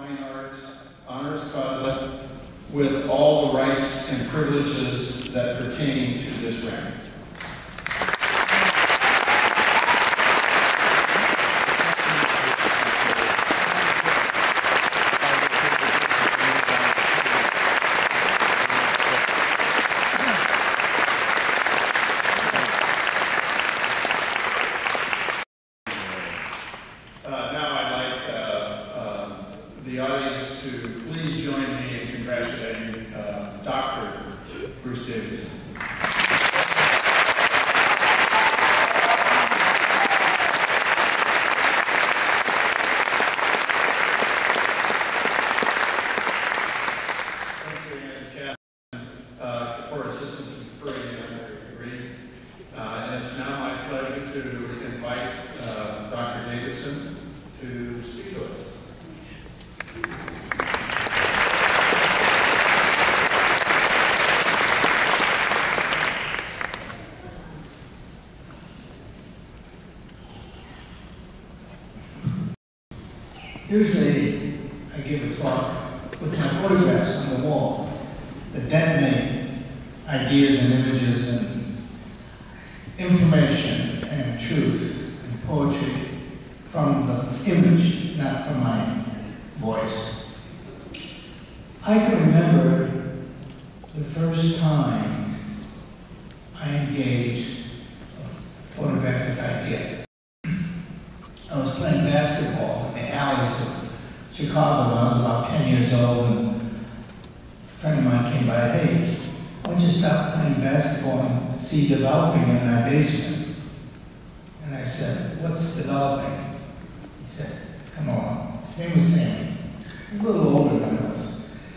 Fine Arts honoris causa with all the rights and privileges that pertain to this rank. Now I'd like the audience to please join me in congratulating Dr. Bruce Davidson. For assistance in conferring the honorary degree. And it's now my pleasure to invite Dr. Davidson to speak to us. Usually, I give a talk with my photographs on the wall that detonate ideas and images and information and truth and poetry from the image, not from my voice. I can remember the first time I engaged a photographic idea. I was playing basketball in the alleys of Chicago when I was about 10 years old, and a friend of mine came by, "Hey, why don't you stop playing basketball and see developing in my basement?" And I said, "What's developing?" He said, "Come on." His name was Sammy. A little older than I was.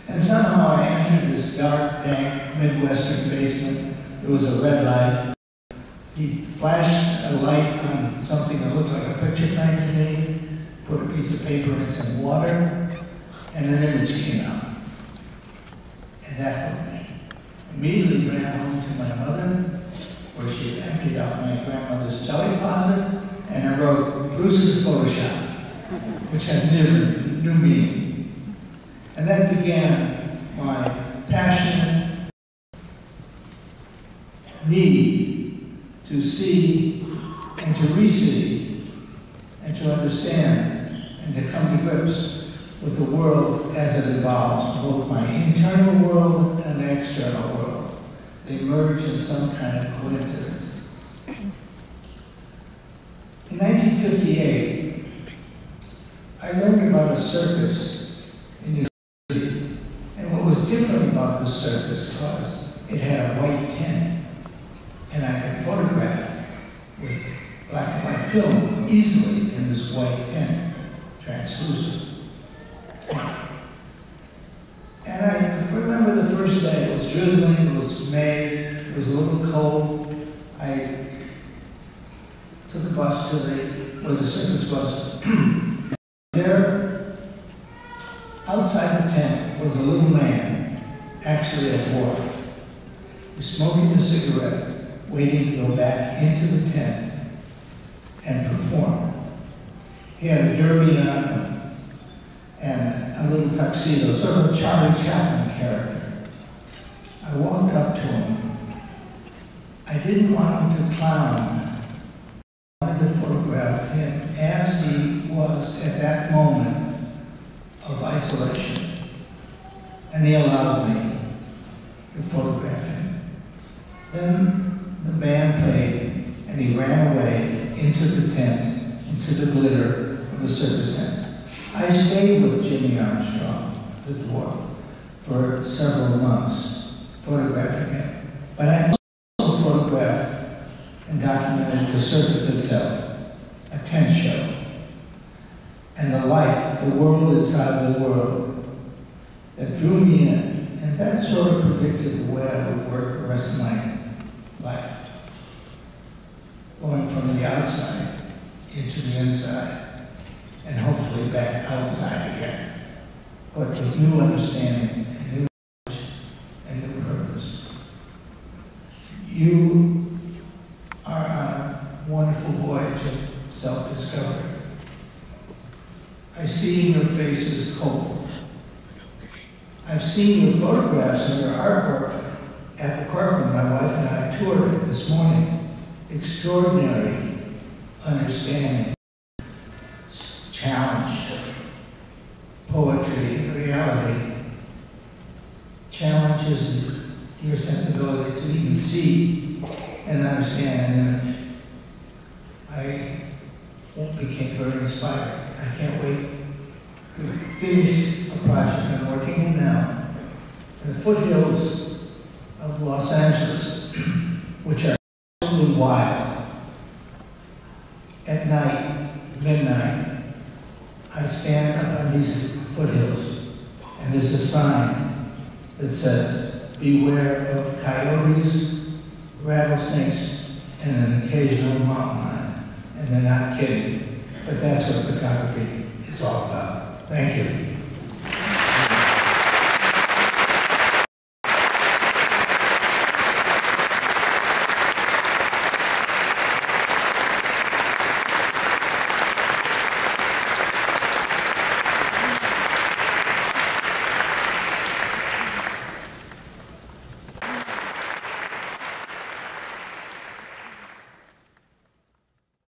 And somehow I entered this dark, dank, Midwestern basement. There was a red light. He flashed a light on something that looked like a picture frame to me, put a piece of paper in some water, and an image came out. And that hooked me. Immediately ran home to my mother, where she had emptied out my grandmother's jelly closet, and I wrote Bruce's Photoshop, which has new meaning. And that began my passionate need to see and to re-see and to understand and to come to grips with the world as it evolves, both my internal world and the external world. They merge in some kind of coincidence. In 1958, I learned about a circus in New Jersey, and what was different about the circus was it had a white tent, and I could photograph with black and white film easily in this white tent, translucent. And I remember the first day. It was drizzling, it was May, it was a little cold. I took a bus to where the circus was. There, outside the tent, was a little man, actually a dwarf. He was smoking a cigarette, waiting to go back into the tent and perform. He had a derby on and a little tuxedo, sort of a Charlie Chaplin character. I walked up to him. I didn't want him to clown. I wanted to photograph him as he was at that moment of isolation. And he allowed me to photograph him. Then the band played, and he ran away into the tent, into the glitter of the circus tent. I stayed with Jimmy Armstrong, the dwarf, for several months, photographing him. But I also photographed and documented the circus itself, a tent show, and the life, the world inside the world that drew me in. And that sort of predicted the way I would work the rest of my life, going from the outside into the inside, and hopefully back outside again, but with new understanding and new knowledge and new purpose. You are on a wonderful voyage of self-discovery. I see in your faces hope. I've seen your photographs and your artwork at the Corcoran. My wife and I toured it this morning. Extraordinary understanding, challenge, poetry, reality, challenges your sensibility to even see and understand an image. I became very inspired. I can't wait to finish a project I'm working in now in the foothills of Los Angeles, which are absolutely wild. At night, midnight, I stand up on these foothills, and there's a sign that says, beware of coyotes, rattlesnakes, and an occasional mountain lion. And they're not kidding, but that's what photography is all about. Thank you.